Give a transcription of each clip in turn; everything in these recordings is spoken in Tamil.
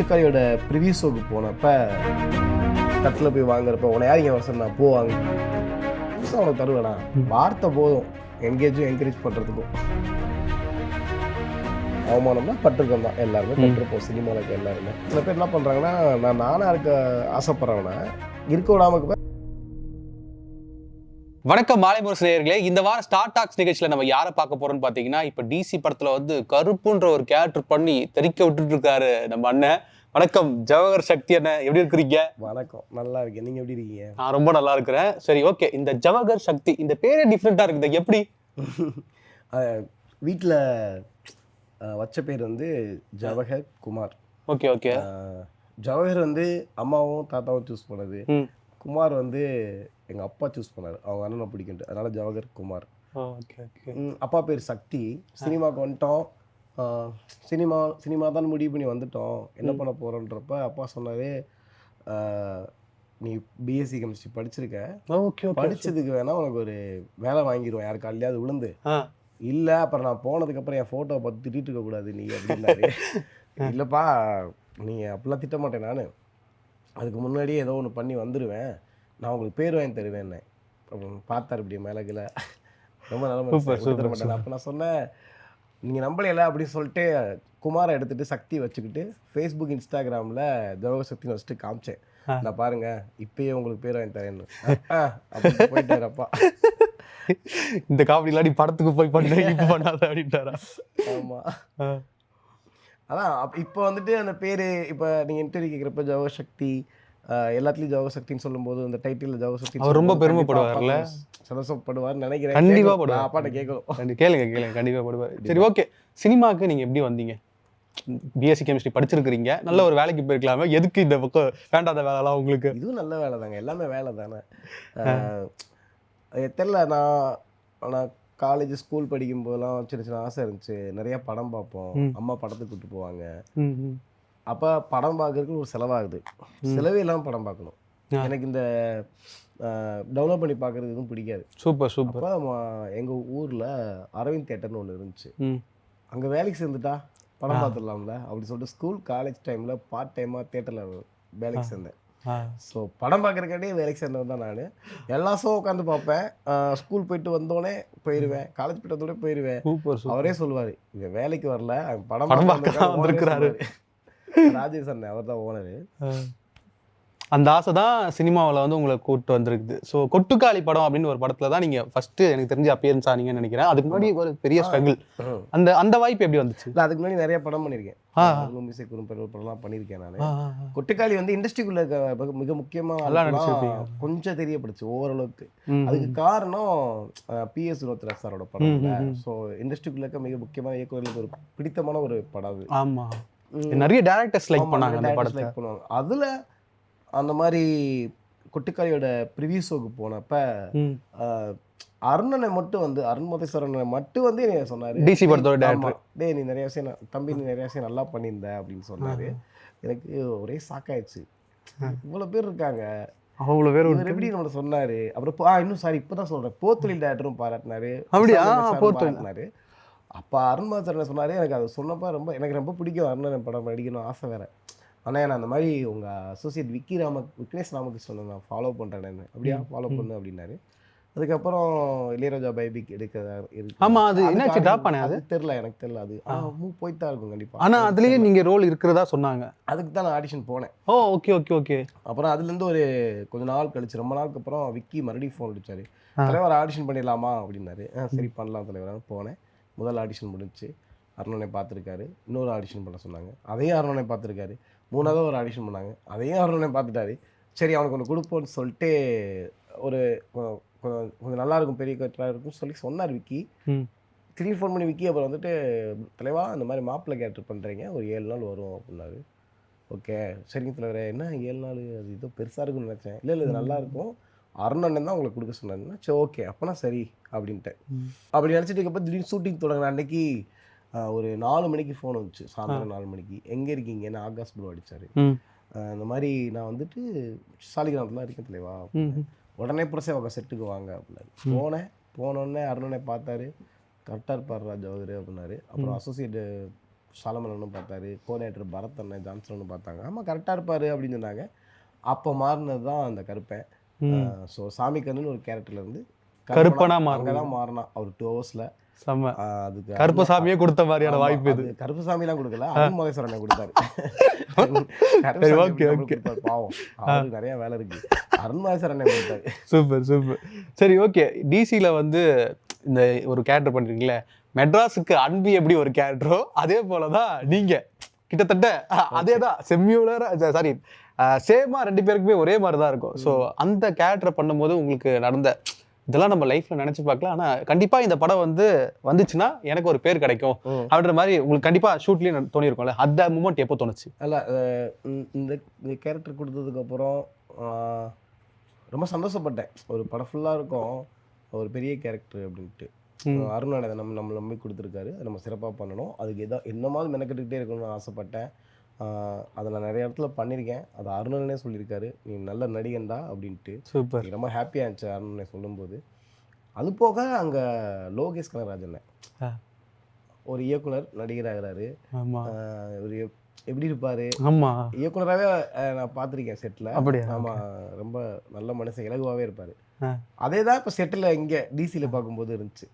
கொட்டுக்காளியோட ப்ரிவியூ ஷோக்கு போனப்ப தட்டில் போய் வாங்குறப்ப உன்னை யார் இங்கே வர சொன்னா போ வாங்க புதுசாக அவனை தருவேடா வார்த்தை போதும் என்கரேஜ் பண்ணுறதுக்கும் அவமானம்னா பட்டிருக்கோம் தான் எல்லாருமே பட்டிருப்போம் சினிமாவுக்கு எல்லாருமே. சில பேர் என்ன பண்ணுறாங்கன்னா நானாக இருக்க ஆசைப்படுறவனை இருக்க விடாம. வணக்கம் மாலை முரசு நேயர்களே. இந்த வாரம் ஸ்டார் டாக்ஸ் நிகழ்ச்சியில் நம்ம யாரை பார்க்க போறோம்னு பார்த்தீங்கன்னா, இப்போ டிசி படத்தில் வந்து கருப்புன்ற ஒரு கேரக்டர் பண்ணி தெரிக்க விட்டுட்டு இருக்காரு நம்ம அண்ணன். வணக்கம் ஜவஹர் சக்தி அண்ணன், எப்படி இருக்கிறீங்க? வணக்கம், நல்லா இருக்கேன். நீங்க எப்படி இருக்கீங்க? நான் ரொம்ப நல்லா இருக்கிறேன். சரி, ஓகே. இந்த ஜவஹர் சக்தி இந்த பேரே டிஃப்ரெண்டா இருக்குது, எப்படி? வீட்டில் வச்ச பேர் வந்து ஜவஹர் குமார். Okay okay. ஜவஹர் வந்து அம்மாவும் தாத்தாவும் சூஸ் பண்ணது, குமார் வந்து எங்கள் அப்பா சூஸ் பண்ணார், அவங்க அண்ணனை பிடிக்குன்ட்டு, அதனால ஜவஹர் குமார். அப்பா பேர் சக்தி. சினிமாவுக்கு வந்துட்டோம், சினிமா தான் முடிவு பண்ணி வந்துட்டோம், என்ன பண்ண போகிறோன்றப்ப அப்பா சொன்னார், நீ பிஎஸ்சி கெமிஸ்ட்ரி படிச்சிருக்க, படித்ததுக்கு வேணால் உனக்கு ஒரு வேலை வாங்கிடுவோம் யாருக்கு காலையாவது விழுந்து, இல்லை அப்புறம் நான் போனதுக்கப்புறம் என் ஃபோட்டோவை பார்த்து திட்டிகிட்டு இருக்கக்கூடாது நீ அப்படின்னாரு. இல்லைப்பா நீங்கள் அப்படிலாம் திட்ட மாட்டேன், நான் அதுக்கு முன்னாடியே ஏதோ ஒன்று பண்ணி வந்துடுவேன், நான் உங்களுக்கு பேர் வாங்கி தருவேன். அப்படின்னு பார்த்தார் இப்படி மேலே கீழே, ரொம்ப நல்ல தர மாட்டேன். அப்போ நான் சொன்னேன், நீங்கள் நம்பலையில அப்படின்னு சொல்லிட்டு குமாரை எடுத்துகிட்டு சக்தி வச்சுக்கிட்டு ஃபேஸ்புக் இன்ஸ்டாகிராமில் ஜவஹர் சக்தின்னு வச்சுட்டு காமிச்சேன், நான் பாருங்கள் இப்பயே உங்களுக்கு பேர் வாங்கி தரேன்னு. அப்படி போயிட்டார் அப்பா. இந்த காமெடி நீ படத்துக்கு போய் பண்ணாத அப்படின்ட்டாரா? ஆமாம், அதான். இப்போ வந்துட்டு அந்த பேர் இப்போ நீங்கள் இன்டர்வியூ கேட்குறப்ப ஜவஹர் சக்தி எல்லாத்துலேயும் ஜவஹர் சக்தின்னு சொல்லும்போது அந்த டைட்டில் ஜவஹர் சக்தி அவர் ரொம்ப பெருமைப்படுவார்ல, சந்தோஷப்படுவார்னு நினைக்கிறேன். கண்டிப்பாக போடுவார். அப்பாட்ட கேட்கணும், கேளுங்க கண்டிப்பாக போடுவார். சரி, ஓகே. சினிமாவுக்கு நீங்கள் எப்படி வந்தீங்க? பிஎஸ்சி கெமிஸ்ட்ரி படிச்சிருக்கிறீங்க, நல்ல ஒரு வேலைக்கு போயிருக்கலாமே, எதுக்கு இந்த பக்கம் வேண்டாத வேலைலாம் உங்களுக்கு? இதுவும் நல்ல வேலை தாங்க, எல்லாமே வேலை தானே. தெரில, நான் காலேஜ் ஸ்கூல் படிக்கும் போதெல்லாம் சின்ன சின்ன ஆசை இருந்துச்சு, நிறைய படம் பார்ப்போம், அம்மா படத்துக்கு கூப்பிட்டு போவாங்க. அப்போ படம் பார்க்கறதுக்கு ஒரு செலவாகுது, செலவே இல்லாமல் படம் பார்க்கணும். எனக்கு இந்த டவுன்லோட் பண்ணி பார்க்குறது எதுவும் பிடிக்காது. சூப்பர். அப்போ எங்கள் ஊரில் அரவிந்த் தேட்டர்னு ஒன்று இருந்துச்சு, அங்கே வேலைக்கு சேர்ந்துட்டா படம் பார்த்துடலாம்ல அப்படின்னு சொல்லிட்டு ஸ்கூல் காலேஜ் டைமில் பார்ட் டைமாக தேட்டரில் வேலைக்கு சேர்ந்தேன். ஸோ படம் பார்க்குறக்காண்டே வேலைக்கு சேர்ந்தவன் தான் நான். எல்லா ஷோ உட்காந்து பார்ப்பேன், ஸ்கூல் போயிட்டு வந்தோடனே போயிடுவேன், காலேஜ் போயிட்டு வந்தோடனே போயிடுவேன். அவரே சொல்லுவார், இங்கே வேலைக்கு வரல, படம் பார்க்க ராஜேஷ் அண்ணன், அவர் தான் ஓனரு. அந்த ஆசை தான் சினிமாவில் வந்து உங்களை கூப்பிட்டு வந்திருக்குது. ஸோ கொட்டுக்காளி படம் அப்படின்னு ஒரு படத்தில் தான் நீங்கள் ஃபஸ்ட்டு எனக்கு தெரிஞ்ச அப்பியரன்ஸ் ஆனீங்கன்னு நினைக்கிறேன். அதுக்கு முன்னாடி ஒரு பெரிய ஸ்ட்ரகிள், அந்த வாய்ப்பு எப்படி வந்துச்சு? இல்லை, அதுக்கு முன்னாடி நிறைய படம் பண்ணியிருக்கேன், மியூசிக் படம்லாம் பண்ணியிருக்கேன் நான். கொட்டுக்காளி வந்து இண்டஸ்ட்ரிக்குள்ளே இருக்க மிக முக்கியமாக கொஞ்சம் தெரியப்படுச்சு ஓரளவுக்கு. அதுக்கு காரணம் PS வினோத்ராஜ் சாரோட படம். ஸோ இண்டஸ்ட்ரிக்குள்ளே இருக்க மிக முக்கியமான இயக்குநர்களுக்கு ஒரு பிடித்தமான ஒரு படம் அது. ஆமாம், நிறைய டேரக்டர்ஸ் லைக் பண்ணாங்க அந்த படத்தை, லைக் பண்ணுவாங்க. அதில் அந்த மாதிரி கொட்டுக்காளியோட ப்ரிவியூ ஷோக்கு போனப்ப அருணனை மட்டும் வந்து அருண்மதேஸ்வரனை மட்டும் வந்து என்ன சொன்னார், டிசி படத்தோட டேரக்டர், டேய் நீ நிறைய விஷயம் தம்பி நீ நிறைய விஷயம் நல்லா பண்ணியிருந்த அப்படின்னு சொன்னார். எனக்கு ஒரே ஷாக்காயிடுச்சு, இவ்வளோ பேர் இருக்காங்க, அவ்வளோ பேர் எப்படி நம்மளை சொன்னார். அப்புறம் இன்னும் சாரி இப்போ தான் சொல்கிறேன், போத்தொழில் டேரக்டரும் பாராட்டினாரு, பாராட்டினாரு. அப்போ அருண்மதேஸ்வரனை சொன்னார். எனக்கு அது சொன்னப்போ எனக்கு ரொம்ப பிடிக்கும், அருணன் படம் நடிக்கணும் ஆசை வேறு. ஆனால் நான் அந்த மாதிரி உங்கள் அசோசியேட் விக்னேஷ் ராமகிருஷ்ணன் நான் ஃபாலோ பண்ணுறேன், அப்படியா ஃபாலோ பண்ணு அப்படின்னாரு. அதுக்கப்புறம் இளையராஜா பைபிக் எடுக்கிறதா இருக்கு. ஆமாம், அது என்னாச்சு ட்ராப் பண்ண? அது தெரில, எனக்கு தெரில, அது போய்ட்டு தான் இருக்கும் கண்டிப்பாக. ஆனால் அதுலேயே நீங்கள் ரோல் இருக்கிறதா சொன்னாங்க, அதுக்கு தான் நான் ஆடிஷன் போனேன். ஓகே. அப்புறம் அதுலேருந்து ஒரு கொஞ்சம் நாள் கழிச்சு, ரொம்ப நாளுக்கு அப்புறம் விக்கி மறுபடியும் ஃபோன் அடிச்சாரு, தலைவர் ஆடிஷன் பண்ணிடலாமா அப்படின்னாரு. சரி பண்ணலாம் தலைவராக போனேன். முதல் ஆடிஷன் முடிஞ்சு அருணனை பார்த்துருக்காரு, இன்னொரு ஆடிஷன் பண்ண சொன்னாங்க, அதையும் அருணனை பார்த்துருக்காரு. மூணாவது ஒரு ஆடிஷன் பண்ணாங்க, அதையும் அருணனை பார்த்துட்டாரு. சரி அவனுக்கு ஒன்று கொடுப்போன்னு சொல்லிட்டு ஒரு கொஞ்சம் நல்லா இருக்கும், பெரிய கட்டராக இருக்கும்னு சொல்லி சொன்னார் விக்கி. திடீர்னு ஃபோன் பண்ணி விக்கி அப்புறம் வந்துட்டு, தலைவா இந்த மாதிரி மாப்பிள்ளை கேரக்டர் பண்ணுறீங்க, ஒரு 7 நாள் வரும் அப்படின்னாரு. ஓகே சரிங்க தலைவரே, என்ன 7 நாள், அது ஏதோ பெருசாக இருக்குன்னு நினச்சேன். இல்லை இது நல்லா இருக்கும், அருணன் தான் உங்களுக்கு கொடுக்க சொன்னாருன்னா சரி ஓகே அப்போனா சரி அப்படின்ட்டேன். அப்படி நினச்சிட்டு இருக்கப்போ திடீர்னு ஷூட்டிங் தொடங்கின அன்னைக்கு ஒரு 4 மணிக்கு ஃபோன் வந்துச்சு, சாயந்தரம் 4 மணிக்கு. எங்கே இருக்கீங்கன்னு ஆகாஷ் ப்ரோ அடித்தார். இந்த மாதிரி நான் வந்துட்டு சாலிகிராமத்தில் இருக்கேன் தலைவா. உடனே புரசேவக செட்டுக்கு வாங்க அப்படின்னாரு. போனோடனே அருணனை பார்த்தாரு, கரெக்டாக இருப்பார் ஜவஹர் அப்படின்னாரு. அப்புறம் அசோசியேட் சாலமன் பார்த்தாரு, கோஆர்டினேட்டர் பரத் அண்ணன் ஜான்சன் பார்த்தாங்க. ஆமாம் கரெக்டாக இருப்பார் அப்படின்னு சொன்னாங்க. அப்போ மாறினது தான் அந்த கருப்பன். ஸோ சாமி கண்ணுன்னு ஒரு கேரக்டர்லேருந்து கருப்பனா அங்கே தான் மாறினான் அவர் 2 ஹவர்ஸில். செம்ம. அதுக்கு கருப்பசாமியே கொடுத்த மாதிரியான வாய்ப்பு இது. கருப்பசாமிலாம் கொடுக்கல, அருண்மகேஸ்வரனை கொடுத்தாரு. பாவம் அவருக்கு நிறைய வேலை இருக்கு, அருண்மகேஸ்வரனை கொடுத்தாரு. Super super. சரி ஓகே, டிசியில் வந்து இந்த ஒரு கேரக்டர் பண்ணிருக்கீங்களே, மெட்ராஸுக்கு அன்பி எப்படி ஒரு கேரக்டரோ அதே போல தான் நீங்கள் கிட்டத்தட்ட அதே தான் செம்யூலராக சாரி சேமாக 2 பேருக்குமே ஒரே மாதிரி தான் இருக்கும். ஸோ அந்த கேரக்டரை பண்ணும்போது உங்களுக்கு நடந்த இதெல்லாம் நம்ம லைஃப்ல நினைச்சு பார்க்கலாம். ஆனா கண்டிப்பா இந்த படம் வந்து வந்துச்சுன்னா எனக்கு ஒரு பேர் கிடைக்கும் அப்படின்ற மாதிரி உங்களுக்கு கண்டிப்பா ஷூட்லயும் தோணி இருக்கும்ல, அந்த மூமெண்ட் எப்போ தோணுச்சு? அல்ல இந்த கேரக்டர் கொடுத்ததுக்கு அப்புறம் ரொம்ப சந்தோஷப்பட்டேன். ஒரு படம் ஃபுல்லா இருக்கும் ஒரு பெரிய கேரக்டர் அப்படின்ட்டு. அருணாடை நம்ம நம்பி கொடுத்துருக்காரு, அதை நம்ம சிறப்பாக பண்ணணும். அதுக்கு என்னமாவது மெனக்கெட்டுக்கிட்டே இருக்கணும்னு ஆசைப்பட்டேன். அதை நான் நிறைய இடத்துல பண்ணியிருக்கேன். அது அருணனே சொல்லியிருக்காரு, நீ நல்ல நடிகன்டா அப்படின்ட்டு. சூப்பர். ரொம்ப ஹாப்பியாக இருந்துச்சு அருணனை சொல்லும்போது. அது போக அங்கே லோகேஷ் கனகராஜன் ஒரு இயக்குனர் நடிகராகிறாரு. ஒரு எப்படி இருப்பாரு, இயக்குனராகவே நான் பார்த்துருக்கேன் செட்டில். ஆமாம், ரொம்ப நல்ல மனுஷன், இலகுவாகவே இருப்பார். அதே தான் இப்போ செட்டில் இங்கே டிசியில் பார்க்கும்போது இருந்துச்சு.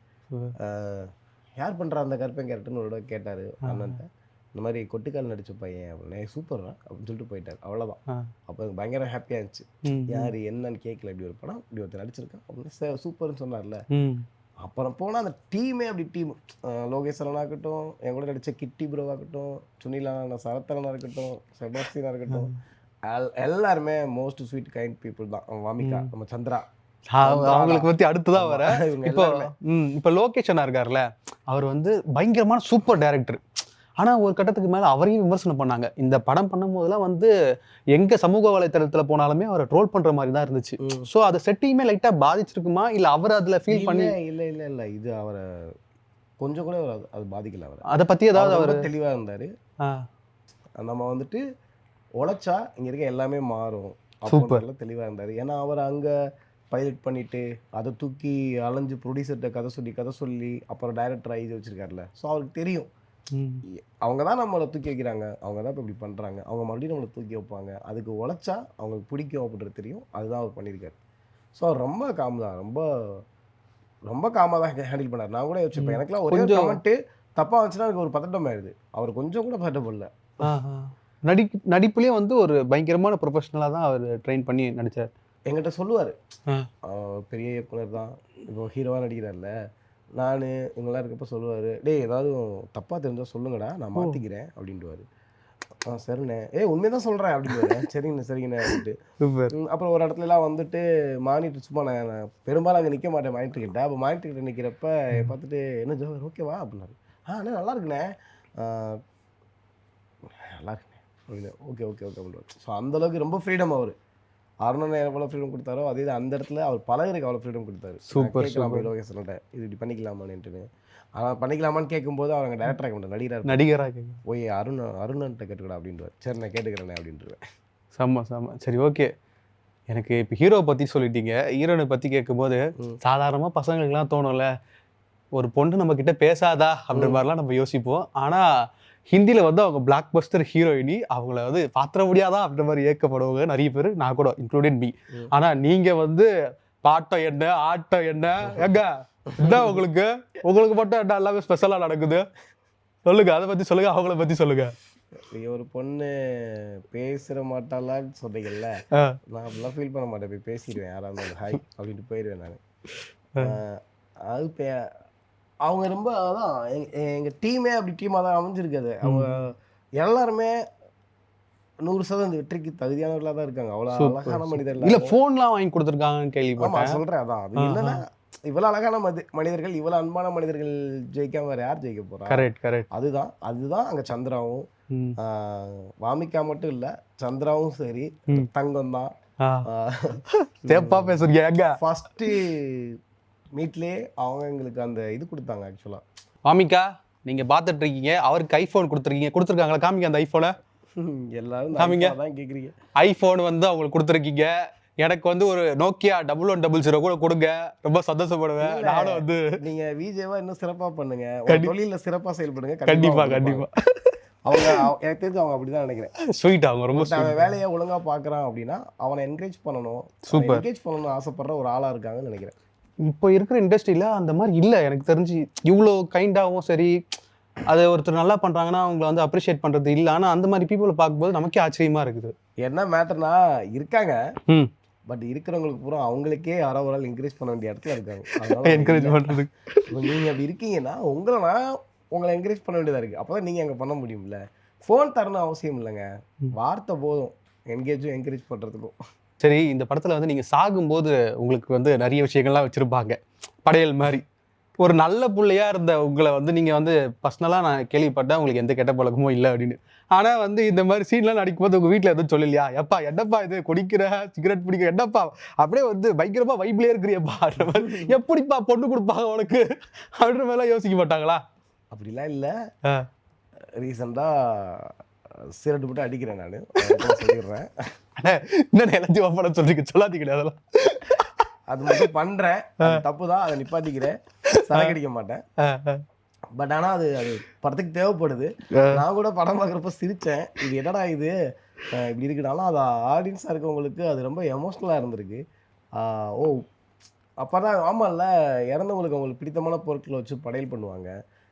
யார் பண்ணுறா அந்த கருப்பன் கேரக்டர்னு ஒரு கேட்டார் அண்ணன்ட்ட. இந்த மாதிரி கொட்டுக்கால் நடிச்ச பையன் அப்படின்னு, சூப்பர்ரா அப்படின்னு சொல்லிட்டு போயிட்டார். அவ்வளோதான். அப்போ எனக்கு பயங்கர ஹாப்பியாக இருந்துச்சு. யார் என்னன்னு கேட்கல, இப்படி ஒரு படம் இப்படி ஒருத்தர் நடிச்சிருக்கான் அப்படின்னு சூப்பர்னு சொன்னார்ல. அப்புறம் போனால் அந்த டீமே அப்படி டீம், லோகேஸ்வரனாக இருக்கட்டும், என் கூட நடித்த கிட்டி ப்ரோவாகட்டும், சுனிலான சரத்தனா இருக்கட்டும், செபாஸ்டினா இருக்கட்டும், எல்லாருமே மோஸ்ட் ஸ்வீட் கைண்ட் பீப்புள் தான். வாமிகா, நம்ம சந்திரா, அவங்களுக்கு பத்தி அடுத்துதான் வர. இப்போ லோகேஷனா இருக்காருல்ல, அவர் வந்து பயங்கரமான சூப்பர் டைரக்டர். ஆனா ஒரு கட்டத்துக்கு மேல அவரையும் விமர்சனம் பண்ணாங்க. இந்த படம் பண்ணும் போதெல்லாம் வந்து எங்க சமூக வலைத்தளத்துல போனாலுமே அவரை ட்ரோல் பண்ற மாதிரி தான் இருந்துச்சு. ஸோ அதை செட்டியுமே லைட்டா பாதிச்சிருக்குமா, இல்ல அவர் அதுல ஃபீல் பண்ணி? இல்ல இது அவரை கொஞ்சம் கூட அது பாதிக்கல. அவர் அதை பத்தி ஏதாவது அவர் தெளிவா இருந்தாரு. நம்ம வந்துட்டு உழைச்சா இங்க இருக்க எல்லாமே மாறும் அப்படின்னு தெளிவா இருந்தாரு. ஏன்னா அவர் அங்க பைலட் பண்ணிட்டு அதை தூக்கி அலைஞ்சு ப்ரொடியூசர்கிட்ட கதை சொல்லி அப்புறம் டைரக்டர் ஆகி வச்சிருக்காருல்ல. ஸோ அவருக்கு தெரியும் அவங்க தான் நம்மளை தூக்கி வைக்கிறாங்க, அவங்க தான் இப்போ இப்படி பண்ணுறாங்க, அவங்க மறுபடியும் நம்மளை தூக்கி வைப்பாங்க, அதுக்கு உழைச்சா அவங்களுக்கு பிடிக்கும் அப்படின்றது தெரியும். அதுதான் அவர் பண்ணியிருக்காரு. ஸோ அவர் ரொம்ப காம் தான், ரொம்ப காமாக தான் ஹேண்டில் பண்ணார். நான் கூட யோசிச்சிருப்பேன், எனக்குலாம் ஒரே கமெண்ட்டு தப்பாக வந்துச்சுன்னா எனக்கு ஒரு பதட்டம் ஆயிடுது. அவர் கொஞ்சம் கூட பதட்டப்படல. நடிப்புலேயும் வந்து ஒரு பயங்கரமான ப்ரொஃபஷனலாக தான் அவர் ட்ரெயின் பண்ணி நடித்தார். எங்கிட்ட சொல்லுவார், பெரிய இயக்குனர் தான், இப்போ ஹீரோவாக நடிக்கிறார்ல, நான் இவங்களாம் இருக்கப்போ சொல்லுவார், டேய் ஏதாவது தப்பாக தெரிஞ்சால் சொல்லுங்கடா, நான் மாற்றிக்கிறேன் அப்படின்ட்டுவார். சரிண்ணே, உண்மையை தான் சொல்கிறேன் அப்படின்ட்டு. சரிங்கண்ணே அப்படின்ட்டு. அப்புறம் ஒரு இடத்துலலாம் வந்துட்டு மானிட்டர் சும்மா நான் பெரும்பாலும் அங்கே நிற்க மாட்டேன் மானிட்டர் கிட்ட. அப்போ மானிட்டர் கிட்ட நிற்கிறப்ப பார்த்துட்டு என்ன ஜோவர் ஓகேவா அப்படின்னாரு. அண்ணே நல்லா இருக்குண்ணே, நல்லா இருக்குண்ணே அப்படின்னு. ஓகே அப்படின்ட்டு. ஸோ அந்தளவுக்கு ரொம்ப ஃப்ரீடம் அவர். அருணன் எவ்வளோ ஃப்ரீடம் கொடுத்தாரோ அதே அந்த இடத்துல அவர் பலருக்கு அவ்வளோ ஃப்ரீடம் கொடுத்தாரு. சூப்பர் லோகேஷன்கிட்ட இது இப்படி பண்ணிக்கலாமான்ட்டு. ஆனால் பண்ணிக்கலாமான்னு கேட்கும்போது அவங்க டேரக்டராக கேட்க நடிகராக போய் அருணன்ட்ட கேட்டுக்கடா அப்படின்ட்டு. சரி நான் கேட்டுக்கிறேனே அப்படின்ட்டு. செம்ம. சரி ஓகே, எனக்கு இப்போ ஹீரோவை பற்றி சொல்லிட்டீங்க. ஹீரோனை பற்றி கேட்கும்போது சாதாரணமாக பசங்களுக்குலாம் தோணும்ல, ஒரு பொண்ணு நம்ம கிட்ட பேசாதா அப்படின்ற மாதிரிலாம் நம்ம யோசிப்போம். ஆனால் ஹிந்தியில் வந்து அவங்க பிளாக் பஸ்டர் ஹீரோயினி, அவங்கள வந்து பாத்திர முடியாதா அப்படின்ற மாதிரி ஏற்கப்படுவாங்க நிறைய பேர், நான் கூட இன்க்ளூடட் மீ. ஆனால் நீங்கள் வந்து பாட்டம் என்ன ஆட்டம் என்ன எங்க என்ன உங்களுக்கு மட்டும் என்ன எல்லாமே ஸ்பெஷலாக நடக்குது சொல்லுங்க, அதை பற்றி சொல்லுங்க, அவங்கள பற்றி சொல்லுங்க. ஒரு பொண்ணு பேசுற மாட்டாளான்னு சொன்னீங்கல்ல, நான் அப்படிலாம் ஃபீல் பண்ண மாட்டேன். போய் பேசிடுவேன், யாராக இருந்தாலும் ஹாய் அப்படின்ட்டு போயிடுவேன் நான். அது அவங்க ரொம்ப அதான் எங்கள் டீமே அப்படி டீமாக தான் அமைஞ்சிருக்காது. அவங்க எல்லாருமே 100% வெற்றிக்கு தகுதியானவர்களாக தான் இருக்காங்க. அவ்வளோ அழகான மனிதர்கள். இல்லை ஃபோன்லாம் வாங்கி கொடுத்துருக்காங்கன்னு கேள்விப்பட்டேன். சொல்கிறேன் அதான், அது என்னன்னா இவ்வளோ அழகான மனிதர்கள், இவ்வளோ அன்பான மனிதர்கள் ஜெயிக்காம வேறு யார் ஜெயிக்க போகிறா? கரெக்ட். அதுதான் அங்கே சந்திராவும் வாமிகா மட்டும் இல்லை, சந்திராவும் சரி தங்கம் தான். பேசுறீங்க. ஃபர்ஸ்ட் மீட்லேயே அவங்க எங்களுக்கு அந்த இது கொடுத்தாங்க. ஆக்சுவலாக வாமிகா நீங்கள் பார்த்துட்டு இருக்கீங்க, அவருக்கு ஐஃபோன் கொடுத்துருக்காங்களா? காமிங்க அந்த ஐஃபோனை. எல்லாரும் காமிங்க தான் கேட்குறீங்க. ஐஃபோன் வந்து அவங்களுக்கு கொடுத்துருக்கீங்க. எனக்கு வந்து ஒரு நோக்கியா 1100 கூட கொடுங்க, ரொம்ப சந்தோஷப்படுவேன். நானும் வந்து நீங்கள் விஜேவா இன்னும் சிறப்பாக பண்ணுங்க, தொழிலில் சிறப்பாக செயல்படுங்க. கண்டிப்பாக எனக்கு தெரிஞ்சு அவங்க அப்படிதான் நினைக்கிறேன். ஸ்வீட் அவங்க ரொம்ப அவன் வேலையை ஒழுங்கா பார்க்குறான் அப்படின்னா அவனை என்கரேஜ் பண்ணணும். சூப்பர். என்கரேஜ் பண்ணணும்னு ஆசைப்படுற ஒரு ஆளா இருக்காங்கன்னு நினைக்கிறேன். இப்போ இருக்கிற இண்டஸ்ட்ரியில அந்த மாதிரி இல்லை எனக்கு தெரிஞ்சு. இவ்வளோ கைண்டாகவும் சரி, அதை ஒருத்தர் நல்லா பண்றாங்கன்னா அவங்களை வந்து அப்ரிஷியேட் பண்றது இல்லை. ஆனா அந்த மாதிரி பீப்புளை பார்க்கும்போது நமக்கே ஆச்சரியமா இருக்குது. என்ன மேட்டர்னா இருக்காங்க, ம் பட் இருக்கிறவங்களுக்கு பூரா அவங்களுக்கே யாரோ ஒரு ஆள் என்கரேஜ் பண்ண வேண்டிய இடத்துல இருக்காங்க. அதனால என்கரேஜ் பண்றதுக்கு நீங்க அப்படி இருக்கீங்கன்னா உங்களை என்கரேஜ் பண்ண வேண்டியதா இருக்கு. அப்பதான் நீங்க அங்க பண்ண முடியும்ல. ஃபோன் தரணும் அவசியம் இல்லைங்க, வார்த்தை போதும் என்கரேஜ் பண்றதுக்கும். சரி, இந்த படத்துல வந்து நீங்க சாகும்போது உங்களுக்கு வந்து நிறைய விஷயங்கள்லாம் வச்சிருப்பாங்க படையல் மாதிரி. ஒரு நல்ல பிள்ளையா இருந்த உங்களை வந்து நீங்க வந்து பர்சனலா நான் கேள்விப்பட்டேன் உங்களுக்கு எந்த கெட்ட பழக்கமும் இல்லை அப்படின்னு. ஆனா வந்து இந்த மாதிரி சீன்லாம் நடிக்கும்போது உங்க வீட்டுல எதுவும் சொல்லலையா? எப்பா என்னப்பா இது குடிக்கிற சிகரெட் பிடிக்கிற என்னப்பா அப்படியே வந்து பயங்கரமா வைப்லயே இருக்கிறியப்பா, எப்படிப்பா பொண்ணு கொடுப்பாங்க உனக்கு அப்படின்ற மாதிரிலாம் யோசிக்க மாட்டாங்களா? அப்படிலாம் இல்லை. ரீசெண்டா சிகரெட் போட்டு அடிக்கிறேன் நான், சொல்லிடுறேன். என்ன எல்லாத்தையும் ஓப்பனா சொல்றீங்க, சொல்லாதீங்க அதெல்லாம். அது மட்டும் பண்றேன், தப்புதான், அதை நிப்பாட்டிக்கிறேன். சரக்கு அடிக்க மாட்டேன். பட் ஆனா அது படத்துக்கு தேவைப்படுது. நான் கூட படம் பார்க்குறப்ப சிரிச்சேன், இது என்னடா இது இப்படி இருக்குனாலும் அது ஆடியன்ஸா இருக்கவங்களுக்கு அது ரொம்ப எமோஷ்னலா இருந்திருக்கு. ஓ அப்பதான் ஆமாம்ல, இறந்தவங்களுக்கு அவங்களுக்கு பிடித்தமான பொருட்களை வச்சு படையல் பண்ணுவாங்க.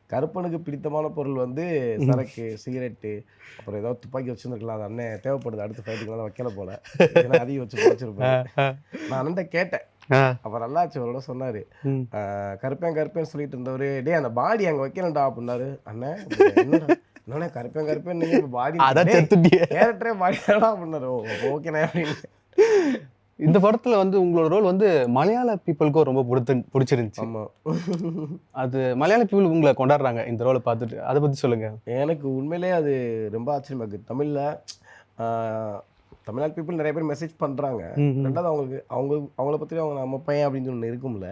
கருப்பனுக்கு பிடித்தமான பொருள் வந்து சரக்கு, சிகரெட்டு, அப்புறம் ஏதாவது துப்பாக்கி வச்சுருந்துருக்கலாம். அது அண்ணன் தேவைப்படுது அடுத்த ஃபைட்டுக்குலாம் வைக்கல போல, ஏன்னா அதையும் வச்சு படிச்சிருப்பேன். நான் அண்ணன் கேட்டேன், அப்புறம் நல்லாச்சு அவரோட சொன்னாரு. கருப்பேன் சொல்லிட்டு இருந்தவரு, டே அந்த பாடி அங்கே வைக்கலண்டா அப்படின்னாரு. அண்ணன் என்னண்ணே கருப்பேன் நீங்க பாடி கேரக்டரே பாடி தானடா அப்படின்னாரு. ஓகேண்ணே அப்படின்னு. இந்த படத்துல வந்து உங்களோட ரோல் வந்து மலையாள பீப்புளுக்கும் ரொம்ப பிடிச்சிருந்துச்சு. ஆமா, அது மலையாள பீப்புள் உங்களை கொண்டாடுறாங்க இந்த ரோலை பார்த்துட்டு, அதை பத்தி சொல்லுங்க. எனக்கு உண்மையிலேயே அது ரொம்ப ஆச்சரியமா இருக்கு. தமிழ்நாடு பீப்புள் நிறைய பேர் மெசேஜ் பண்றாங்க. ரெண்டாவது அவங்கள பத்தி அவங்க நம்ம பையன் அப்படின்னு ஒன்று இருக்கும்ல.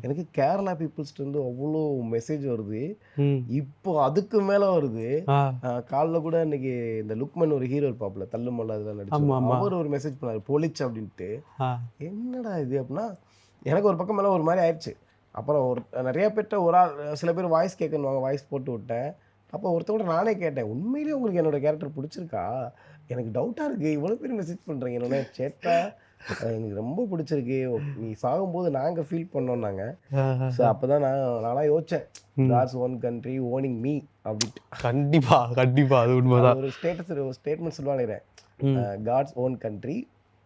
எனக்கு கேரளா பீப்புள்ஸ்ட்டு இருந்து அவ்வளோ மெசேஜ் வருது. இப்போ அதுக்கு மேல வருது. காலைல கூட இன்னைக்கு இந்த லுக்மன் ஒரு ஹீரோ இருப்பாப்புல, தள்ளுமல்ல அதெல்லாம் நடிச்சு, அவர் ஒரு மெசேஜ் பண்ணாரு பொலிச் அப்படின்ட்டு. என்னடா இது அப்படின்னா எனக்கு ஒரு பக்கம் மேல ஒரு மாதிரி ஆயிடுச்சு. அப்புறம் நிறைய பேர்ட்ட ஒரு ஆள் சில பேர் வாய்ஸ் கேட்கணுவாங்க, வாய்ஸ் போட்டு விட்டேன். அப்போ ஒருத்தவங்க நானே கேட்டேன், உண்மையிலேயே உங்களுக்கு என்னோட கேரக்டர் பிடிச்சிருக்கா? எனக்கு டவுட்டாக இருக்குது, இவ்வளோ பேர் மெசேஜ் பண்ணுறீங்க என்னோட சேட்டா, எனக்கு ரொம்ப பிடிச்சிருக்கு, நீ சாகும்போது நாங்கள் ஃபீல் பண்ணோன்னாங்க. ஸோ அப்போ தான் நானாக யோசித்தேன், God's own country owning me அப்படின்ட்டு. கண்டிப்பாக அது உண்மைதான். ஒரு ஸ்டேட்மெண்ட் சொல்லுவாங்க, காட்ஸ் ஓன் கண்ட்ரி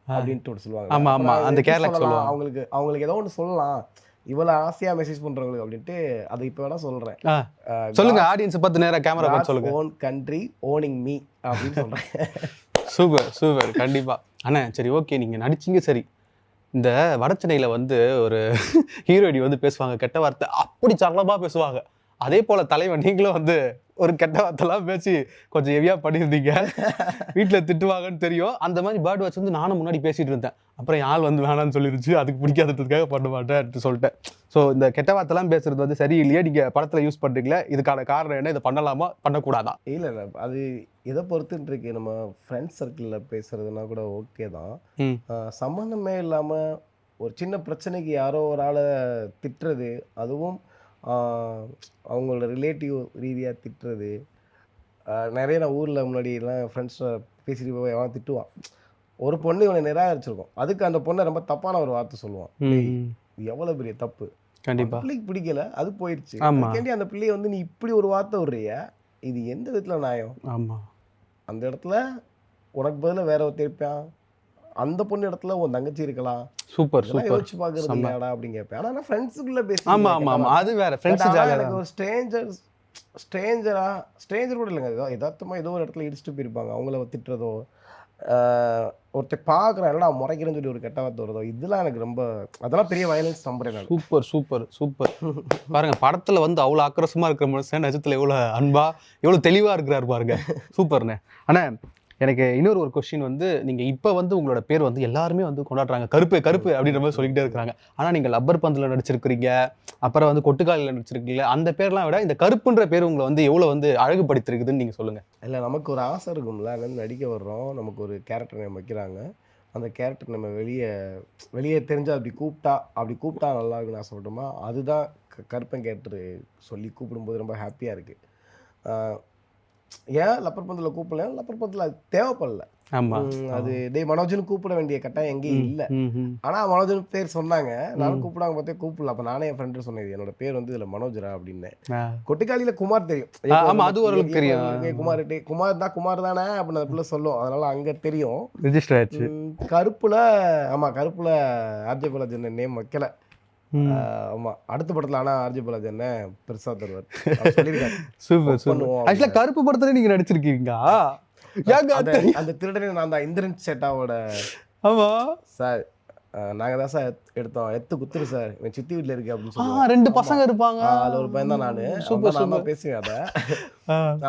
அப்படின்ட்டு ஒரு சொல்லுவாங்க. அந்த கேரளா சொல்லலாம், அவங்களுக்கு ஏதோ ஒன்று சொல்லலாம் இவ்வளோ ஆசையா மெசேஜ் பண்றவங்களுக்கு அப்படின்ட்டு. அதை இப்போ வேணா சொல்றேன். சொல்லுங்க, ஆடியன்ஸ் பார்த்து நேரா கேமரா பார்த்து சொல்லுங்க. ஓன் கண்ட்ரி ஓனிங் மீ அப்படின்னு சொல்றேன். சூப்பர் கண்டிப்பா. அண்ணா சரி ஓகே, நீங்க நடிச்சீங்க சரி. இந்த வடச்சென்னையில வந்து ஒரு ஹீரோயினி வந்து பேசுவாங்க கெட்ட வார்த்தை, அப்படி சரளமா பேசுவாங்க. அதே போல தலைவன் நீங்களும் வந்து ஒரு கெட்ட வார்த்தைலாம் பேசி கொஞ்சம் ஹெவியா பண்ணியிருந்தீங்க. வீட்டில் திட்டுவாங்கன்னு தெரியும். அந்த மாதிரி பேர்ட் வாட்ச் வந்து நானும் முன்னாடி பேசிட்டு இருந்தேன். அப்புறம் யாழ் வந்து வேணான்னு சொல்லிருச்சு, அதுக்கு பிடிக்காததுக்காக பண்ண மாட்டேன் சொல்லிட்டேன். ஸோ இந்த கெட்ட வார்த்தைலாம் பேசுறது வந்து சரி இல்லையா, நீங்க படத்துல யூஸ் பண்றீங்களா? இதுக்கான காரணம் என்ன? இதை பண்ணலாமா பண்ணக்கூடாதா? இல்லை அது எதை பொறுத்துன்னு இருக்கு. நம்ம ஃப்ரெண்ட்ஸ் சர்க்கிளில் பேசுறதுனா கூட ஓகே தான். சம்மந்தமே இல்லாமல் ஒரு சின்ன பிரச்சனைக்கு யாரோ ஒரு ஆளை திட்டுறது, அதுவும் அவங்களோட ரிலேட்டிவ் ரீதியாக திட்டுறது, நிறைய நான் ஊரில் முன்னாடிலாம் ஃப்ரெண்ட்ஸை பேசிட்டு போய் அவன் திட்டுவான். ஒரு பொண்ணு இவனை நிராகரிச்சிருக்கும், அதுக்கு அந்த பொண்ணை ரொம்ப தப்பான ஒரு வார்த்தை சொல்லுவான். இது எவ்வளோ பெரிய தப்பு. கண்டிப்பாக பிள்ளைக்கு பிடிக்கல, அது போயிடுச்சு. கேண்டி அந்த பிள்ளையை வந்து நீ இப்படி ஒரு வார்த்தை விடுறிய, இது எந்த விதத்தில் நியாயம்? ஆமாம், அந்த இடத்துல உனக்கு பதிலாக வேற ஒருத்தர் இருப்பான், அந்த பொண்ணு இடத்துல உன் தங்கச்சி இருக்கலாம். சூப்பர் யோசிச்சு பாக்குறது இல்லையாடா அப்படின்னு கேட்பேன். ஆனா ஃப்ரெண்ட்ஸுக்குள்ள பேசி அது வேற. எனக்கு ஒரு ஸ்ட்ரேஞ்சர் கூட இல்லைங்க, யதார்த்தமா ஏதோ ஒரு இடத்துல இடிச்சுட்டு போயிருப்பாங்க, அவங்கள திட்டுறதோ, ஒருத்தர் பார்க்குறேன் என்னடா முறைக்கிறேன்னு சொல்லி ஒரு கெட்ட வார்த்தை வருதோ, இதெல்லாம் எனக்கு ரொம்ப, அதெல்லாம் பெரிய வயலன்ஸ் நம்புறேன். சூப்பர் பாருங்க, படத்துல வந்து அவ்வளோ ஆக்ரோஷமா இருக்கிற மனுஷன் நிஜத்துல எவ்வளோ அன்பா எவ்வளோ தெளிவா இருக்கிறாரு பாருங்க. சூப்பர்ண்ணே. ஆனா எனக்கு இன்னொரு கொஸ்டின் வந்து, நீங்க இப்போ வந்து உங்களோட பேர் வந்து எல்லாருமே வந்து கொண்டாடுறாங்க, கருப்பு அப்படின்ற மாதிரி சொல்லிக்கிட்டே இருக்கிறாங்க. ஆனா நீங்க லப்பர் பந்தில் நடிச்சிருக்கிறீங்க, அப்புறம் வந்து கொட்டுக்காலில் நடிச்சிருக்கீங்க. அந்த பேர்லாம் விட இந்த கருப்புன்ற பேர் உங்களை வந்து எவ்வளோ வந்து அழகுபடுத்திருக்குதுன்னு நீங்க சொல்லுங்க. இல்லை, நமக்கு ஒரு ஆசை இருக்கும்ல, அங்கேருந்து நடிக்க வர்றோம், நமக்கு ஒரு கேரக்டர் நேம் வைக்கிறாங்க, அந்த கேரக்டர் நம்ம வெளியே தெரிஞ்சால் அப்படி கூப்பிட்டா நல்லா இருக்குன்னு ஆசைப்பட்டோமா, அதுதான் கருப்பன் கேரக்டர் சொல்லி கூப்பிடும்போது ரொம்ப ஹாப்பியாக இருக்குது. ஏன் லப்பர் பந்தில் கூப்பிடல, லப்பர் பந்தில் அது தேவைப்படல. ஆமா. அது டேய் மனோஜ்னு கூப்பிட வேண்டிய கட்டாயம் எங்கேயும் இல்லை. ஆனால் மனோஜ்னு பேர் சொன்னாங்க, நானும் கூப்பிடாங்க பார்த்தே கூப்பிடல. அப்போ நானே என் ஃப்ரெண்டு சொன்னது, என்னோட பேர் வந்து இதில் மனோஜரா அப்படின்னு. கொட்டுக்காலியில் குமார் தெரியும். ஆமா, அது ஒரு தெரியும். குமார் குமார் தானே அப்படின்னு அந்த பிள்ளை சொல்லும், அதனால அங்கே தெரியும். ரெஜிஸ்டர் ஆச்சு. கருப்புல கருப்புல ஆர்ஜே பாலாஜி நேம் வைக்கல. ஆமா, அடுத்த படத்துல ஆனா ஆர்ஜே பாலாஜி என்ன பெருசா தருவார் சொல்லியிருக்காரு. Super super. ஆக்சுவலா கருப்பு படத்துல நீங்க நடிச்சிருக்கீங்க. அந்த திருடனே நான் தான், இந்திரன் சேட்டாவோட. ஆமா சார், நாங்க தான் சார் எடுத்தோம், எத்து குத்துரு சார், என் சித்தி வீட்டுல இருக்கு அப்படின்னு சொல்லி 2 பசங்க இருப்பாங்க. அதுல ஒரு பையன் தான் நானு. நான் தான் பேசுவேன் அதை.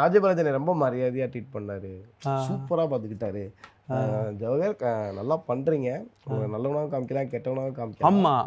ஆர்ஜே பாலாஜி ரொம்ப மரியாதையா ட்ரீட் பண்ணாரு, சூப்பரா பாத்துக்கிட்டாரு. ஜவஹர் நல்லா பண்றீங்க, நல்லவனாவும் காமிக்கலாம் கெட்டவனாவும் காமிக்கலாம், ஆமா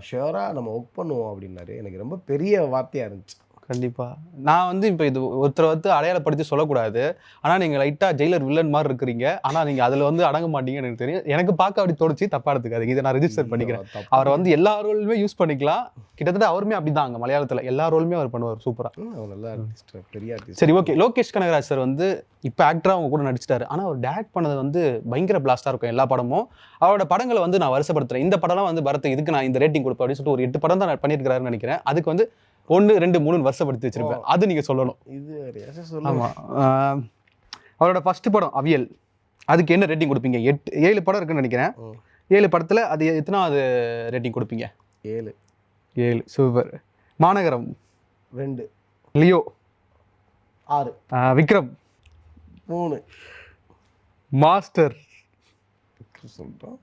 ஷியோரா நம்ம ஒர்க் பண்ணுவோம் அப்படின்னாரு. எனக்கு ரொம்ப பெரிய வார்த்தையா இருந்துச்சு. கண்டிப்பா. நான் வந்து இப்போ இது ஒருத்தரை வந்து அடையாளப்படுத்தி சொல்லக்கூடாது, ஆனா நீங்க லைட்டா ஜெயிலர் வில்லன் மாதிரி இருக்கிறீங்க. ஆனா நீங்க அதுல வந்து அடங்க மாட்டீங்கன்னு எனக்கு தெரியும். எனக்கு பார்க்க அப்படி தோணுச்சு, தப்பா எடுத்துக்காதீங்க. இதை நான் ரெஜிஸ்டர் பண்ணிக்கிறேன். அவரை வந்து எல்லா ரோலுமே யூஸ் பண்ணிக்கலாம். கிட்டத்தட்ட அவருமே அப்படிதான், அங்க மலையாளத்துல எல்லா ரோலுமே அவர் பண்ணுவார் சூப்பரா. நல்ல ஆர்டிஸ்ட், பெரிய ஆர்டிஸ்ட். சரி, ஓகே. லோகேஷ் கனகராஜ் சார் வந்து இப்போ ஆக்டரா அவங்க கூட நடிச்சிட்டாரு. ஆனா அவர் டேரக்ட் பண்ணது வந்து பயங்கர பிளாஸ்டா இருக்கும் எல்லா படமும். அவரோட படங்களை வந்து நான் வருஷப்படுத்துறேன். இந்த படம்லாம் வந்து பரத் இதுக்கு நான் இந்த ரேட்டிங் கொடுப்பேன் அப்படின்னு சொல்லிட்டு ஒரு 8 படம் தான் பண்ணியிருக்கிறாருன்னு நினைக்கிறேன். அதுக்கு வந்து 1, 2, 3 வருஷப்படுத்தி வச்சிருப்பேன். அது நீங்க சொல்லணும். ஆமா. அவரோட ஃபர்ஸ்ட் படம் அவியல், அதுக்கு என்ன ரேட்டிங் கொடுப்பீங்க? 7 படம் இருக்குன்னு நினைக்கிறேன். 7 படத்துல அது எத்தனாவது ரேட்டிங் கொடுப்பீங்க? 7. சூப்பர். மாநகரம் 2. லியோ 6. விக்ரம் 3. மாஸ்டர் சொல்றோம்.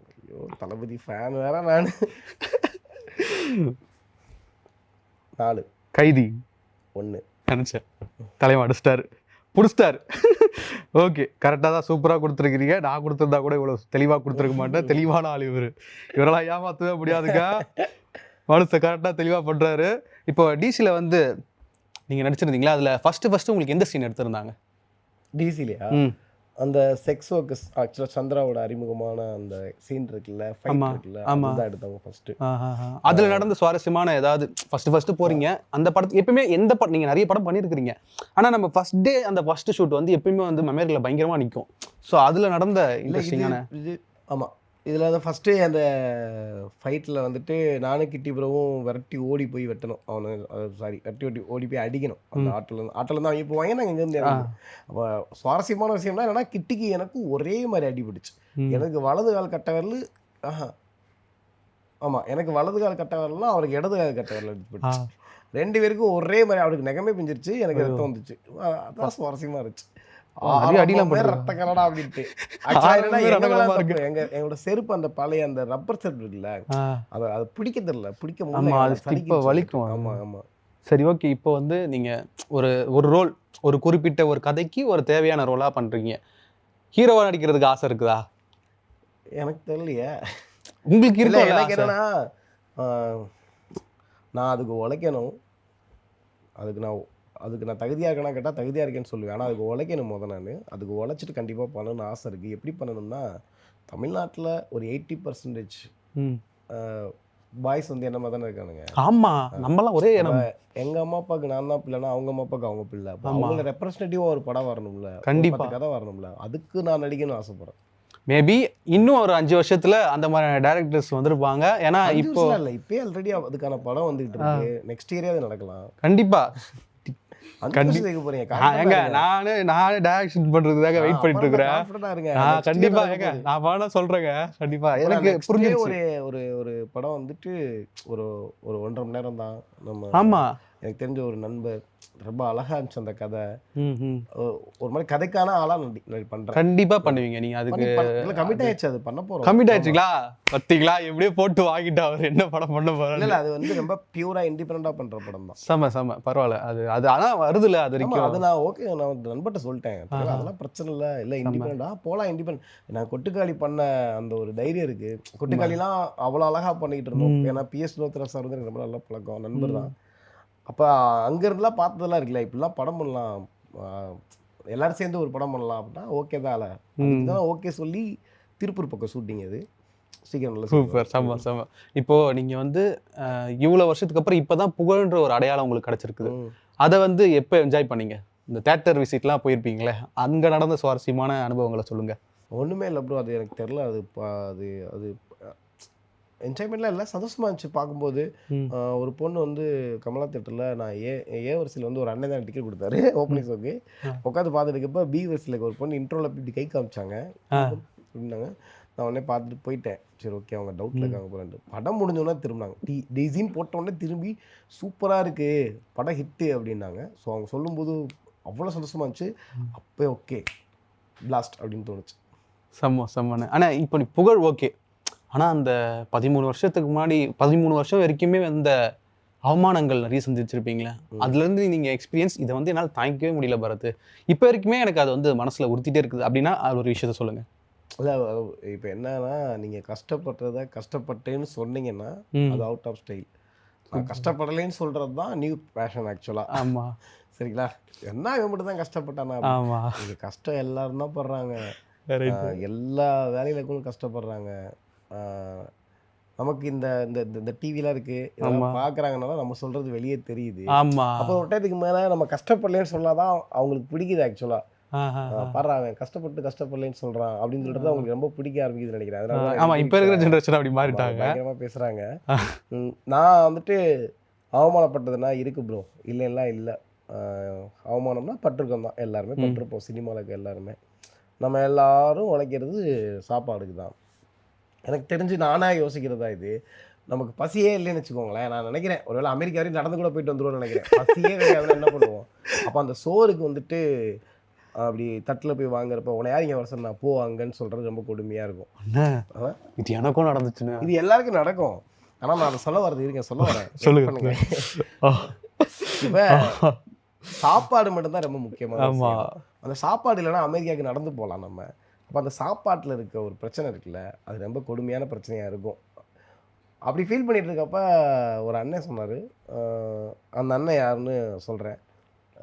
ஐயோ, தளபதி ஃபேன் வேற நான். 4. கைதி 1. நினைச்சேன், தலைவன் அடிச்சிட்டாரு, புடிச்சிட்டாரு. ஓகே, கரெக்டாக தான் சூப்பராக கொடுத்துருக்கிறீங்க. நான் கொடுத்துருந்தா கூட இவ்வளோ தெளிவாக கொடுத்துருக்க மாட்டேன். தெளிவான ஆள் இவர். இவரெல்லாம் ஏமாற்றவே முடியாதுக்கா. மனுஷன் கரெக்டாக தெளிவாக பண்ணுறாரு. இப்போ டிசியில் வந்து நீங்கள் நடிச்சிருந்தீங்களா, அதில் ஃபஸ்ட்டு உங்களுக்கு எந்த சீன் எடுத்திருந்தாங்க? டிசிலையா? அந்த செக்ஸ் ஒர்க்கர்ஸ் ஆக்சுவலாக சந்திராவோட அறிமுகமான அந்த சீன் இருக்குல்ல, ஃபைட் இருக்குல்ல, அதுதான் எடுத்தாங்க ஃபர்ஸ்ட். அதுல நடந்த சுவாரஸ்யமான ஏதாவது ஃபர்ஸ்ட் போறீங்க அந்த படத்துக்கு? எப்பயுமே எந்த படம் நீங்க நிறைய படம் பண்ணியிருக்கிறீங்க, ஆனா நம்ம ஃபர்ஸ்ட் டே அந்த ஃபர்ஸ்ட் ஷூட் வந்து எப்பயுமே வந்து மெமரியில் பயங்கரமா நிற்கும். ஸோ அதுல நடந்த இன்ட்ரெஸ்டிங்கான இது. ஆமா, இதில் வந்து ஃபஸ்ட்டு அந்த ஃபைட்டில் வந்துட்டு நானும் கிட்டி ப்ரோவும் விரட்டி ஓடி போய் வெட்டணும். அவனை வெட்டி ஓடி போய் அடிக்கணும். அந்த ஆட்டில் தான் இப்போ வாங்க நாங்கள் இங்கேருந்து. அப்போ சுவாரஸ்யமான விஷயம்னா என்னன்னா, கிட்டிக்கு எனக்கும் ஒரே மாதிரி அடிபிடிச்சு. எனக்கு வலது கால் கட்ட வரல. ஆமாம், எனக்கு வலது கால் கட்ட வரலாம், அவருக்கு இடது கால் கட்ட வரல அடிபிடிச்சு. 2 பேருக்கும் ஒரே மாதிரி. அவருக்கு நெகமே பிஞ்சிருச்சு, எனக்கு ரத்தம் வந்துச்சு. அதான் சுவாரசியமாக இருந்துச்சு. ரத்த கலடா அப்படின்ட்டு. எங்களோட செருப்பு, அந்த பழைய அந்த ரப்பர் செருப்பு இருக்குல்ல, அதை பிடிக்க தெரியல, பிடிக்க வலிக்கும். ஆமா ஆமா. சரி, ஓகே. இப்போ வந்து நீங்க ஒரு ரோல், ஒரு குறிப்பிட்ட ஒரு கதைக்கு ஒரு தேவையான ரோலா பண்றீங்க. ஹீரோவா நடிக்கிறதுக்கு ஆசை இருக்குதா? எனக்கு தெரியலையே. உங்களுக்கு இல்லை, எனக்கு என்னன்னா, நான் அதுக்கு உழைக்கணும். அதுக்கு நான் தகுதியாக இருக்கேன்னா கேட்டால் தகுதியாக இருக்கேன்னு சொல்லுவேன். ஆனால் அதுக்கு உழைக்கணும். நான் அதுக்கு உழைச்சிட்டு கண்டிப்பாக பண்ணணும்னு ஆசை இருக்குது. எப்படி பண்ணணும்னா, தமிழ்நாட்டில் ஒரு 80% பாய்ஸ் வந்து என்ன மாதிரி தானே இருக்கானுங்க. ஆமாம், நம்மளாம் ஒரே இடம். எங்கள் அம்மா அப்பாவுக்கு நான் தான் பிள்ளைனா, அவங்க அம்மா அப்பாவுக்கு அவங்க பிள்ளை. அவங்கள ரெப்ரஸன்டேட்டிவாக ஒரு படம் வரணும்ல, கண்டிப்பாக கதை வரணும்ல. அதுக்கு நான் நடிக்கணும்னு ஆசைப்படுறேன். மேபி இன்னும் ஒரு 5 வருஷத்துக்கு அந்த மாதிரி டைரக்டர்ஸ் வந்திருப்பாங்க. ஏன்னா இப்போ இல்லை, இப்போயே ஆல்ரெடி அதுக்கான படம் வந்துகிட்டு இருக்கு. நெக்ஸ்ட் இயரே அது நடக்கலாம் கண்டிப்பா. நானே டைரக்ஷன் பண்றதுக்காக வெயிட் பண்ணிட்டு இருக்கிறேன். கண்டிப்பா நான் வேணா சொல்றேங்க. கண்டிப்பா எனக்கு புரிஞ்சு ஒரு படம் வந்துட்டு ஒரு 1.5 மணி நேரம் தான். நம்ம ஆமா, எனக்கு தெரிஞ்ச ஒரு நண்பர் ரொம்ப அழகா இருந்துச்சு அந்த கதை. ஒரு மாதிரி கதைக்கான ஆளா பண்றேன். கண்டிப்பா பண்ணுவீங்க நீங்க. அதுக்கு கமிட் ஆயிடுச்சு, அது பண்ண போறோம். கமிட் ஆயிடுச்சுங்களா? பத்தீங்களா எப்படியே போட்டு வாங்கிட்டா அவர் என்ன படம் பண்ண போறாரு. இல்ல, அது வந்து ரொம்ப பியூரா இண்டிபெண்டண்டா பண்ற படம் தான். செம பரவாயில்ல. அது ஆனா வருதுல, அது வரைக்கும் அது நான் ஓகே, நான் நண்பர்கிட்ட சொல்லிட்டேன். அதெல்லாம் பிரச்சனை இல்ல இண்டிபெண்டா போலாம். இண்டிபெண்ட் நான் கொட்டுக்காளி பண்ண அந்த ஒரு தைரியம் இருக்கு. கொட்டுக்காளிலாம் அவ்வளவு அழகா பண்ணிட்டு இருந்தோம். ஏன்னா PS லோத்ரா சார் வந்து ரொம்ப நல்ல பழக்கம், நண்பர் தான். அப்போ அங்கேருந்துலாம் பார்த்ததெல்லாம் இருக்குல்ல, இப்படிலாம் படம் பண்ணலாம், எல்லாரும் சேர்ந்து ஒரு படம் பண்ணலாம் அப்படின்னா ஓகே தான். அதெல்லாம் ஓகே சொல்லி திருப்பூர் பக்கம் ஷூட்டிங் அது சீக்கிரம் நல்லா. சூப்பர், செம. இப்போ நீங்க வந்து இவ்வளோ வருஷத்துக்கு அப்புறம் இப்போதான் புகழ்ன்ற ஒரு அடையாளம் உங்களுக்கு கிடைச்சிருக்குது. அதை வந்து எப்போ என்ஜாய் பண்ணீங்க? இந்த தேட்டர் விசிட்லாம் போயிருப்பீங்களே, அங்கே நடந்த சுவாரஸ்யமான அனுபவங்களை சொல்லுங்க. ஒன்றுமே இல்லை ப்ரோ, அது எனக்கு தெரில. அது அது என்ஜாய்மெண்ட்லாம் இல்லை, சந்தோஷமா இருந்துச்சு பார்க்கும்போது. ஒரு பொண்ணு வந்து கமலா தேட்டரில் நான் ஏ வரிசையில் வந்து ஒரு அண்ணன் தான் டிக்கெட் கொடுத்தாரு ஓப்பனிங் ஷோக்கு. உட்காந்து பார்த்துட்டு இருக்கப்ப பி வரிசையில் ஒரு பொண்ணு இன்ட்ரோவில் இப்படி கை காமிச்சாங்க அப்படின்னாங்க. நான் உடனே பார்த்துட்டு போயிட்டேன். சரி ஓகே, அவங்க டவுட்டில் இருக்காங்க போகிறான்ட்டு. படம் முடிஞ்சோடனே திரும்பினாங்க. டிசின்னு போட்டோடனே திரும்பி சூப்பராக இருக்குது, படம் ஹிட்டு அப்படின்னாங்க. ஸோ அவங்க சொல்லும்போது அவ்வளோ சந்தோஷமாக இருந்துச்சு. அப்போ ஓகே பிளாஸ்ட் அப்படின்னு தோணுச்சு. செம்மண்ணே. ஆனால் இப்போ நீ புகழ் ஓகே, ஆனால் அந்த 13 வருஷத்துக்கு முன்னாடி 13 வருஷம் வரைக்குமே அந்த அவமானங்கள் நிறைய சந்திச்சிருப்பீங்களே, அதுலேருந்து நீங்கள் எக்ஸ்பீரியன்ஸ் இதை வந்து என்னால் தாங்கிக்கவே முடியல பரத், இப்போ வரைக்குமே எனக்கு அது வந்து மனசில் உறுத்திட்டே இருக்குது அப்படின்னா அது ஒரு விஷயத்த சொல்லுங்கள். இல்லை இப்போ என்னன்னா, நீங்கள் கஷ்டப்பட்டேன்னு சொன்னீங்கன்னா அது அவுட் ஆஃப் ஸ்டைல். நான் கஷ்டப்படலைன்னு சொல்கிறது தான் நியூ பேஷன் ஆக்சுவலாக. ஆமாம் சரிங்களா, என்ன இவன் மட்டும் தான் கஷ்டப்பட்டானா? ஆமாம், இங்கே கஷ்டம் எல்லாரும் தான் படுறாங்க, எல்லா வேலையிலும் கஷ்டப்படுறாங்க. நமக்கு இந்த இந்த டிவிலாம் இருக்கு, இதெல்லாம் பார்க்குறாங்கனால நம்ம சொல்றது வெளியே தெரியுது. அப்போ ஒரு டைத்துக்கு மேலே நம்ம கஷ்டப்படலன்னு சொன்னாதான் அவங்களுக்கு பிடிக்குது ஆக்சுவலாக. பாடுறாங்க கஷ்டப்படலன்னு சொல்றான் அப்படின்னு சொல்றது அவங்களுக்கு ரொம்ப பிடிக்க ஆரம்பிக்குதுன்னு நினைக்கிறேன். அதனால இப்போ இருக்கிற ஜெனரேஷன் அப்படி மாறிட்டாங்க, பயங்கரமா பேசுறாங்க. நான் வந்துட்டு அவமானப்பட்டதுன்னா இருக்கு ப்ரோ, இல்லைன்னா இல்லை. அவமானம்னா பட்டிருக்கோம் தான், எல்லாருமே பட்டிருப்போம். சினிமாவில் இருக்க எல்லாருமே நம்ம எல்லாரும் உழைக்கிறது சாப்பாடுக்கு தான். எனக்கு தெரிஞ்சு நானாக யோசிக்கிறதா இது. நமக்கு பசியே இல்லைன்னு வச்சுக்கோங்களேன், நான் நினைக்கிறேன் ஒருவேளை அமெரிக்கா வரைக்கும் நடந்து கூட போயிட்டு வந்துடுவோம்னு நினைக்கிறேன். பசியே கிடையாதுன்னா என்ன பண்ணுவோம்? அப்போ அந்த சோறுக்கு வந்துட்டு அப்படி தட்டில் போய் வாங்குறப்ப உன்னை யார் இங்கே வர சொன்னா போ அங்கன்னு சொல்கிறது ரொம்ப கொடுமையாக இருக்கும். இது எனக்கும் நடந்துச்சுன்னு, இது எல்லாருக்கும் நடக்கும். ஆனால் நான் அதை சொல்ல வரது இருக்கேன், சொல்ல வரேன். சொல்லுங்க. இப்போ சாப்பாடு மட்டும்தான் ரொம்ப முக்கியமான. அந்த சாப்பாடு இல்லைன்னா அமெரிக்காவுக்கு நடந்து போகலாம் நம்ம. அப்போ அந்த சாப்பாட்டில் இருக்க ஒரு பிரச்சனை இருக்குல்ல, அது ரொம்ப கொடுமையான பிரச்சனையாக இருக்கும். அப்படி ஃபீல் பண்ணிட்டு இருக்கப்ப ஒரு அண்ணன் சொன்னார். அந்த அண்ணன் யாருன்னு சொல்கிறேன்,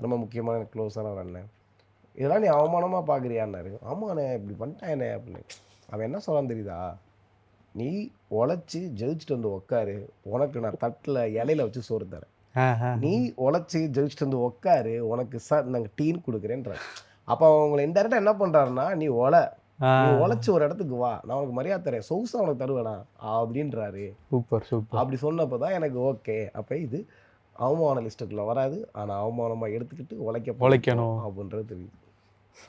ரொம்ப முக்கியமான எனக்கு க்ளோஸான ஒரு அண்ணன். இதெல்லாம் நீ அவமானமாக பார்க்குறியான்னாரு. ஆமாண்ணே இப்படி பண்ணிட்டானே அப்படின்னு. அவன் என்ன சொல்லான்னு தெரியுதா, நீ உழைச்சி ஜெயிச்சுட்டு வந்து உக்காரு, உனக்கு நான் தட்டில் இலையில வச்சு சோறு தரேன். நீ உழைச்சி ஜெயிச்சுட்டு வந்து உக்காரு, உனக்கு சார் நாங்கள் டீன் கொடுக்குறேன்றார். அப்போ அவங்களை இன்டெரக்டாக என்ன பண்ணுறாருன்னா, நீ உழைச்சி ஒரு இடத்துக்கு வா, நான் உனக்கு மரியாதை தரேன், சொகுசா உனக்கு தருவேனா அப்படின்றாரு. சூப்பர். அப்படி சொன்னப்போ தான் எனக்கு ஓகே, அப்போ இது அவமான லிஸ்ட்டுக்குள்ளே வராது, ஆனால் அவமானமாக எடுத்துக்கிட்டு உழைக்கணும் அப்படின்றது தெரியுது.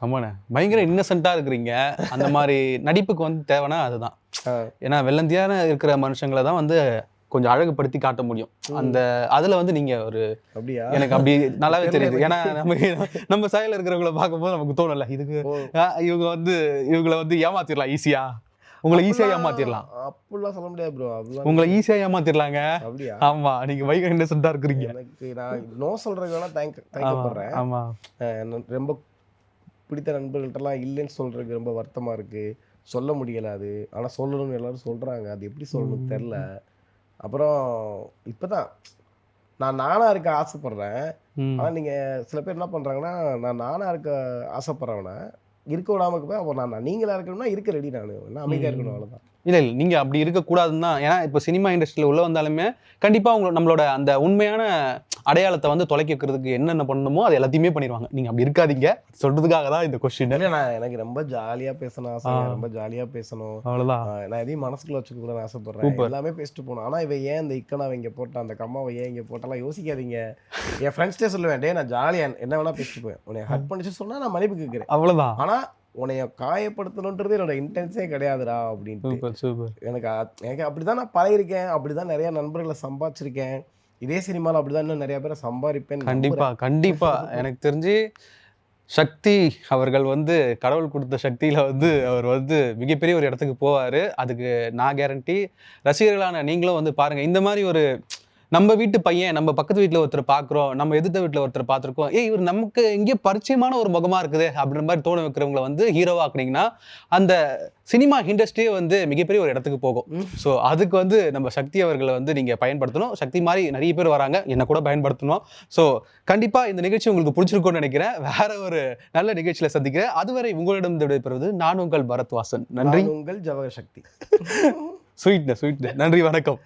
ஆமாண்ணே, பயங்கர இன்னசென்ட்டாக இருக்கிறீங்க. அந்த மாதிரி நடிப்புக்கு வந்து தேவைன்னா அதுதான். ஏன்னா வெள்ளந்தியான இருக்கிற மனுஷங்களை தான் வந்து கொஞ்சம் அழகுபடுத்தி காட்ட முடியும். அந்த அதில் வந்து நீங்கள் ஒரு அப்படியா, எனக்கு அப்படி நல்லாவே தெரியுது. ஏன்னா நம்ம சாயலில் இருக்கிறவங்கள பார்க்கும்போது நமக்கு தோணல, இதுக்கு இவங்களை வந்து ஏமாத்திடலாம் ஈஸியா, உங்களை ஈஸியாக ஏமாத்திடலாம். அப்படிலாம் சொல்ல முடியாது ப்ரோ, உங்களை ஈஸியாக ஏமாத்திடலாங்க. அப்படியா? ஆமா, நீங்க பயங்கர இன்னசென்ட்டாக இருக்கிறீங்க. எனக்கு நான் நோ சொல்றது வேணா தயக்கப்படுறேன். ஆமா, ரொம்ப பிடித்த நண்பர்கள்ட்டெல்லாம் இல்லைன்னு சொல்றதுக்கு ரொம்ப வருத்தமா இருக்கு, சொல்ல முடியல அது. ஆனால் சொல்லணும்னு எல்லாரும் சொல்றாங்க, அது எப்படி சொல்லணும்னு தெரில. அப்புறம் இப்போதான் நான் நானாக இருக்க ஆசைப்படுறேன். ஆனால் நீங்கள் சில பேர் என்ன பண்ணுறாங்கன்னா, நான் நானாக இருக்க ஆசைப்படுறவனை இருக்க விடாம போய் அப்போ நான் நீங்களா இருக்கணும்னா இருக்க ரெடி, நான் அமைதியாக இருக்கணும், அவ்வளோதான். இல்லை நீங்கள் அப்படி இருக்கக்கூடாதுன்னு தான். ஏன்னா இப்போ சினிமா இண்டஸ்ட்ரியில் உள்ள வந்தாலுமே கண்டிப்பாக நம்மளோட அந்த உண்மையான அடையாளத்தை வந்து தொலைக்க வைக்கிறதுக்கு என்னென்ன பண்ணணுமோ அது எல்லாத்தையுமே பண்ணிடுவாங்க. நீங்கள் அப்படி இருக்காதீங்க சொல்கிறதுக்காக தான் இந்த கொஸ்டின். நான் எனக்கு ரொம்ப ஜாலியாக பேசணும் ஆசை, ரொம்ப ஜாலியாக பேசணும், அவ்வளோதான். நான் எதையும் மனசுக்குள்ள வச்சுக்க கூட ஆசைப்படுறேன், எல்லாமே பேசிட்டு போகணும். ஆனால் இவன் ஏன் இந்த இக்கனாவை இங்கே போட்டான், அந்த கம்மாவை ஏன் இங்கே போட்டாலாம் யோசிக்காதீங்க. என் ஃப்ரெண்ட்ஸ்டே சொல்லுவேன், டே நான் ஜாலியாக என்ன வேணா பேசிட்டு போவேன், உன்னை ஹட் பண்ணிச்சு சொன்னால் நான் மன்னிப்பு கேட்குறேன், அவ்வளோதான். ஆனால் உன்னைய காயப்படுத்தணுன்றது என்னோட இன்டென்ஸே கிடையாதுடா அப்படின்ட்டு. எனக்கு அப்படிதான் நான் பழகிருக்கேன், அப்படிதான் நிறைய நண்பர்களை சம்பாதிச்சிருக்கேன். இதே சினிமாவில் அப்படிதான் இன்னும் நிறைய பேரை சம்பாதிப்பேன். கண்டிப்பா எனக்கு தெரிஞ்சு சக்தி அவர்கள் வந்து கடவுள் கொடுத்த சக்தியில வந்து அவர் வந்து மிகப்பெரிய ஒரு இடத்துக்கு போவாரு. அதுக்கு நான் கேரண்டி. ரசிகர்களான நீங்களும் வந்து பாருங்க, இந்த மாதிரி ஒரு நம்ம வீட்டு பையன், நம்ம பக்கத்து வீட்டில் ஒருத்தர் பார்க்குறோம், நம்ம எதிர்த்த வீட்டில் ஒருத்தர் பார்த்துருக்கோம், இவர் நமக்கு எங்கேயோ பரிச்சயமான ஒரு முகமாக இருக்குது அப்படின்ற மாதிரி தோண வைக்கிறவங்களை வந்து ஹீரோவாக்குனீங்கன்னா அந்த சினிமா இண்டஸ்ட்ரியே வந்து மிகப்பெரிய ஒரு இடத்துக்கு போகும். ஸோ அதுக்கு வந்து நம்ம சக்தி அவர்களை வந்து நீங்கள் பயன்படுத்தணும். சக்தி மாதிரி நிறைய பேர் வராங்க, என்னை கூட பயன்படுத்தணும். ஸோ கண்டிப்பாக இந்த நிகழ்ச்சி உங்களுக்கு பிடிச்சிருக்கும்னு நினைக்கிறேன். வேற ஒரு நல்ல நிகழ்ச்சியில் சந்திக்கிறேன். அதுவரை உங்களிடம் விடைபெறுவது நான் உங்கள் பரத்வாசன். நன்றி. உங்கள் ஜவஹர் சக்தி. ஸ்வீட். நன்றி, வணக்கம்.